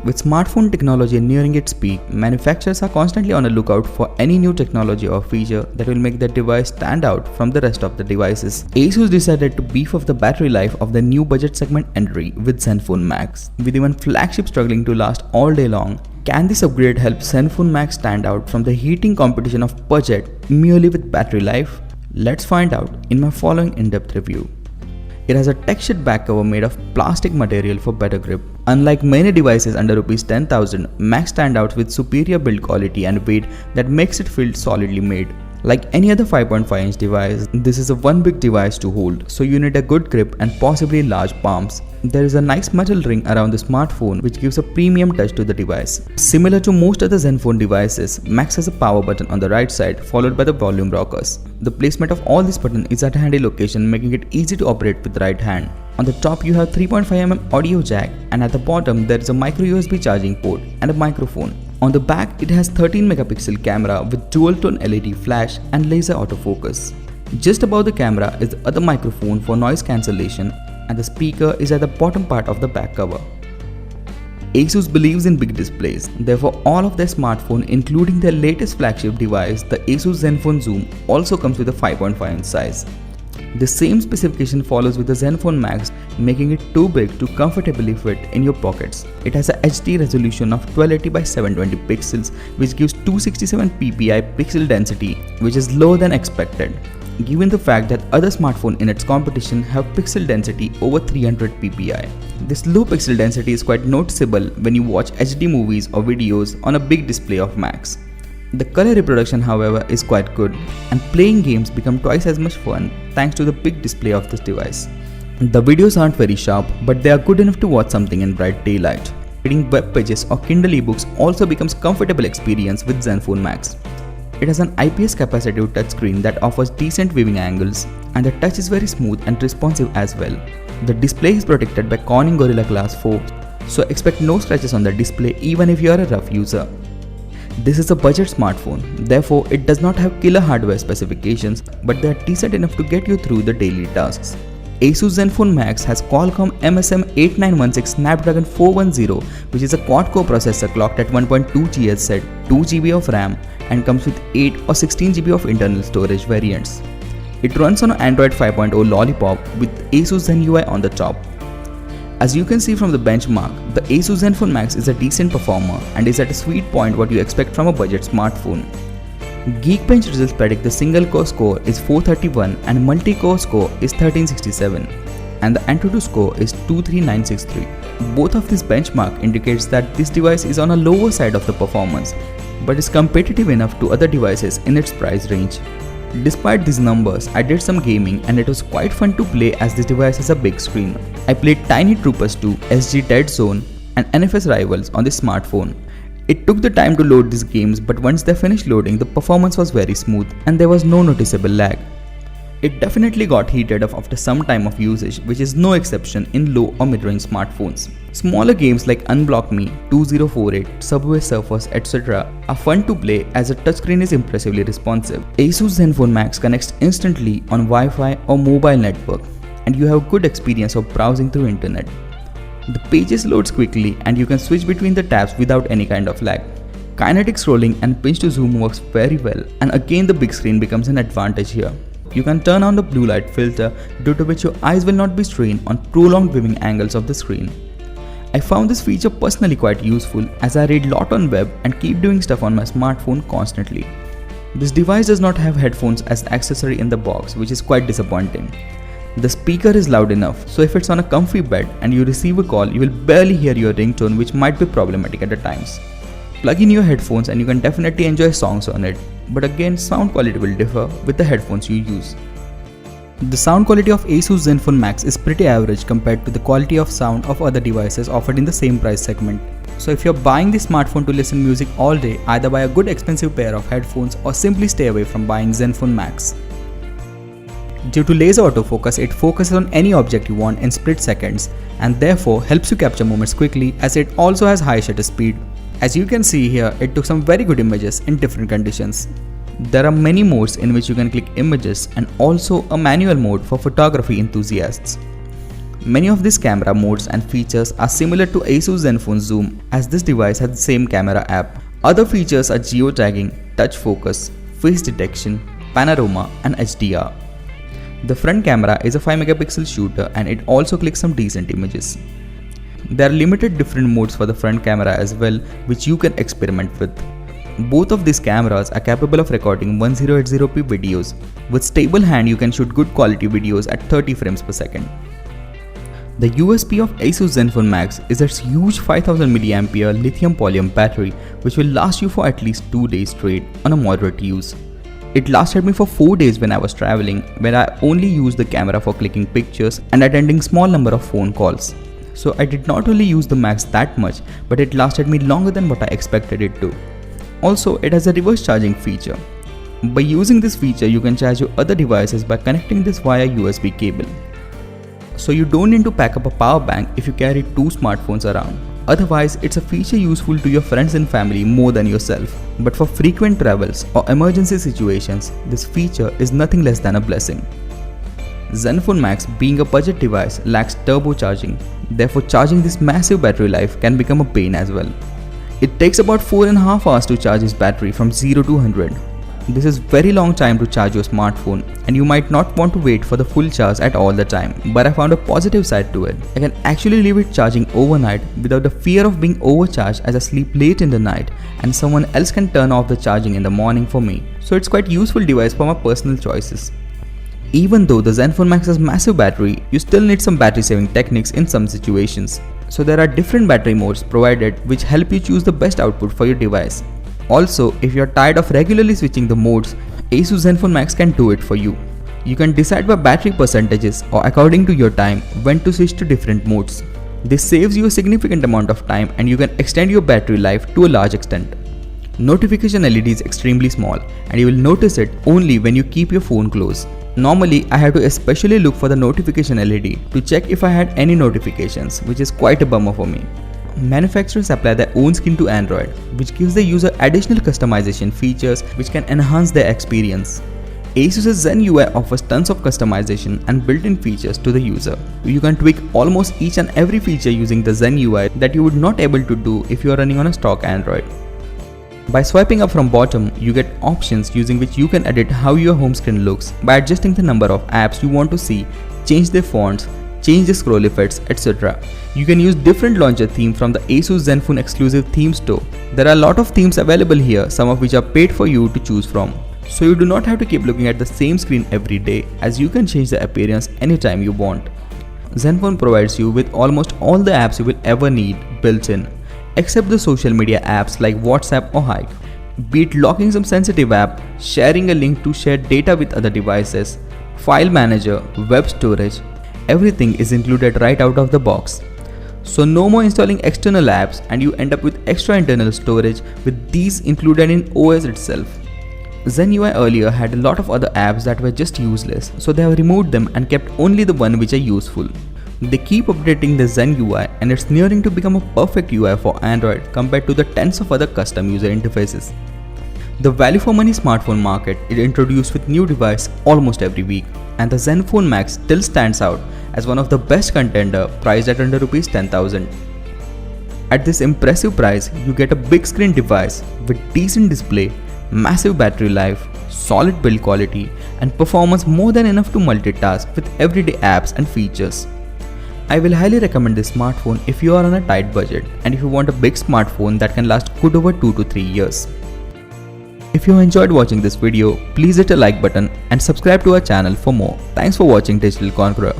With smartphone technology nearing its peak, manufacturers are constantly on the lookout for any new technology or feature that will make their device stand out from the rest of the devices. Asus decided to beef up the battery life of the new budget segment entry with Zenfone Max. With even flagship struggling to last all day long, can this upgrade help Zenfone Max stand out from the heating competition of budget merely with battery life? Let's find out in my following in-depth review. It has a textured back cover made of plastic material for better grip. Unlike many devices under Rs 10,000, Max stands out with superior build quality and weight that makes it feel solidly made. Like any other 5.5-inch device, this is a one big device to hold, so you need a good grip and possibly large palms. There is a nice metal ring around the smartphone which gives a premium touch to the device. Similar to most other Zenfone devices, Max has a power button on the right side followed by the volume rockers. The placement of all these buttons is at a handy location, making it easy to operate with the right hand. On the top you have 3.5mm audio jack, and at the bottom there is a micro USB charging port and a microphone. On the back it has 13 megapixel camera with dual tone LED flash and laser autofocus. Just above the camera is the other microphone for noise cancellation, and the speaker is at the bottom part of the back cover. Asus believes in big displays, therefore all of their smartphone, including their latest flagship device, the Asus Zenfone Zoom, also comes with a 5.5-inch size. The same specification follows with the Zenfone Max, making it too big to comfortably fit in your pockets. It has a HD resolution of 1280 by 720 pixels, which gives 267 ppi pixel density, which is lower than expected, given the fact that other smartphones in its competition have pixel density over 300 ppi. This low pixel density is quite noticeable when you watch HD movies or videos on a big display of Max. The color reproduction, however, is quite good, and playing games become twice as much fun thanks to the big display of this device. The videos aren't very sharp, but they are good enough to watch something in bright daylight. Reading web pages or Kindle ebooks also becomes a comfortable experience with Zenfone Max. It has an IPS capacitive touchscreen that offers decent viewing angles, and the touch is very smooth and responsive as well. The display is protected by Corning Gorilla Glass 4, so expect no scratches on the display even if you are a rough user. This is a budget smartphone, therefore it does not have killer hardware specifications, but they are decent enough to get you through the daily tasks. Asus Zenfone Max has Qualcomm MSM8916 Snapdragon 410, which is a quad-core processor clocked at 1.2 GHz at 2GB of RAM and comes with 8 or 16GB of internal storage variants. It runs on Android 5.0 Lollipop with Asus ZenUI on the top. As you can see from the benchmark, the Asus Zenfone Max is a decent performer and is at a sweet point what you expect from a budget smartphone. Geekbench results predict the single-core score is 431 and multi-core score is 1367, and the Antutu score is 23963. Both of these benchmark indicates that this device is on a lower side of the performance, but is competitive enough to other devices in its price range. Despite these numbers, I did some gaming and it was quite fun to play as this device has a big screen. I played Tiny Troopers 2, SG Dead Zone and NFS Rivals on this smartphone. It took the time to load these games, but once they finished loading, the performance was very smooth and there was no noticeable lag. It definitely got heated up after some time of usage, which is no exception in low or mid-range smartphones. Smaller games like Unblock Me, 2048, Subway Surfers, etc. are fun to play as the touchscreen is impressively responsive. Asus Zenfone Max connects instantly on Wi-Fi or mobile network, and you have a good experience of browsing through internet. The pages loads quickly and you can switch between the tabs without any kind of lag. Kinetic scrolling and pinch to zoom works very well, and again the big screen becomes an advantage here. You can turn on the blue light filter, due to which your eyes will not be strained on prolonged viewing angles of the screen. I found this feature personally quite useful as I read lot on web and keep doing stuff on my smartphone constantly. This device does not have headphones as accessory in the box, which is quite disappointing. The speaker is loud enough, so if it's on a comfy bed and you receive a call, you will barely hear your ringtone, which might be problematic at the times. Plug in your headphones and you can definitely enjoy songs on it, but again sound quality will differ with the headphones you use. The sound quality of Asus Zenfone Max is pretty average compared to the quality of sound of other devices offered in the same price segment. So if you're buying this smartphone to listen music all day, either buy a good expensive pair of headphones or simply stay away from buying Zenfone Max. Due to laser autofocus, it focuses on any object you want in split seconds and therefore helps you capture moments quickly, as it also has high shutter speed. As you can see here, it took some very good images in different conditions. There are many modes in which you can click images and also a manual mode for photography enthusiasts. Many of these camera modes and features are similar to Asus Zenfone Zoom, as this device has the same camera app. Other features are geo-tagging, touch focus, face detection, panorama and HDR. The front camera is a 5-megapixel shooter and it also clicks some decent images. There are limited different modes for the front camera as well, which you can experiment with. Both of these cameras are capable of recording 1080p videos. With stable hand, you can shoot good quality videos at 30 frames per second. The USP of Asus Zenfone Max is its huge 5000 mAh lithium polymer battery, which will last you for at least 2 days straight on a moderate use. It lasted me for 4 days when I was traveling, where I only used the camera for clicking pictures and attending small number of phone calls. So I did not only use the Max that much, but it lasted me longer than what I expected it to. Also, it has a reverse charging feature. By using this feature, you can charge your other devices by connecting this via USB cable. So you don't need to pack up a power bank if you carry 2 smartphones around. Otherwise, it's a feature useful to your friends and family more than yourself. But for frequent travels or emergency situations, this feature is nothing less than a blessing. Zenfone Max, being a budget device, lacks turbocharging. Therefore, charging this massive battery life can become a pain as well. It takes about 4.5 hours to charge this battery from 0 to 100. This is very long time to charge your smartphone, and you might not want to wait for the full charge at all the time. But I found a positive side to it. I can actually leave it charging overnight without the fear of being overcharged as I sleep late in the night, and someone else can turn off the charging in the morning for me. So it's quite useful device for my personal choices. Even though the Zenfone Max has massive battery, you still need some battery saving techniques in some situations. So there are different battery modes provided which help you choose the best output for your device. Also, if you are tired of regularly switching the modes, Asus Zenfone Max can do it for you. You can decide by battery percentages or according to your time when to switch to different modes. This saves you a significant amount of time and you can extend your battery life to a large extent. Notification LED is extremely small and you will notice it only when you keep your phone close. Normally, I have to especially look for the notification LED to check if I had any notifications, which is quite a bummer for me. Manufacturers apply their own skin to Android, which gives the user additional customization features which can enhance their experience. Asus ZenUI offers tons of customization and built-in features to the user. You can tweak almost each and every feature using the ZenUI that you would not able to do if you are running on a stock Android. By swiping up from bottom, you get options using which you can edit how your home screen looks by adjusting the number of apps you want to see, change their fonts, change the scroll effects, etc. You can use different launcher theme from the Asus Zenfone exclusive theme store. There are a lot of themes available here, some of which are paid for you to choose from. So you do not have to keep looking at the same screen every day, as you can change the appearance anytime you want. Zenfone provides you with almost all the apps you will ever need built in, except the social media apps like WhatsApp or Hike. Be it locking some sensitive app, sharing a link to share data with other devices, file manager, web storage, everything is included right out of the box. So no more installing external apps and you end up with extra internal storage with these included in OS itself. ZenUI earlier had a lot of other apps that were just useless, so they have removed them and kept only the one which are useful. They keep updating the ZenUI and it's nearing to become a perfect UI for Android compared to the tens of other custom user interfaces. The value for money smartphone market is introduced with new device almost every week, and the Zenfone Max still stands out as one of the best contender priced at under Rs 10,000. At this impressive price, you get a big screen device with decent display, massive battery life, solid build quality, and performance more than enough to multitask with everyday apps and features. I will highly recommend this smartphone if you are on a tight budget and if you want a big smartphone that can last good over 2 to 3 years. If you enjoyed watching this video, please hit a like button and subscribe to our channel for more. Thanks for watching Digital Conqueror.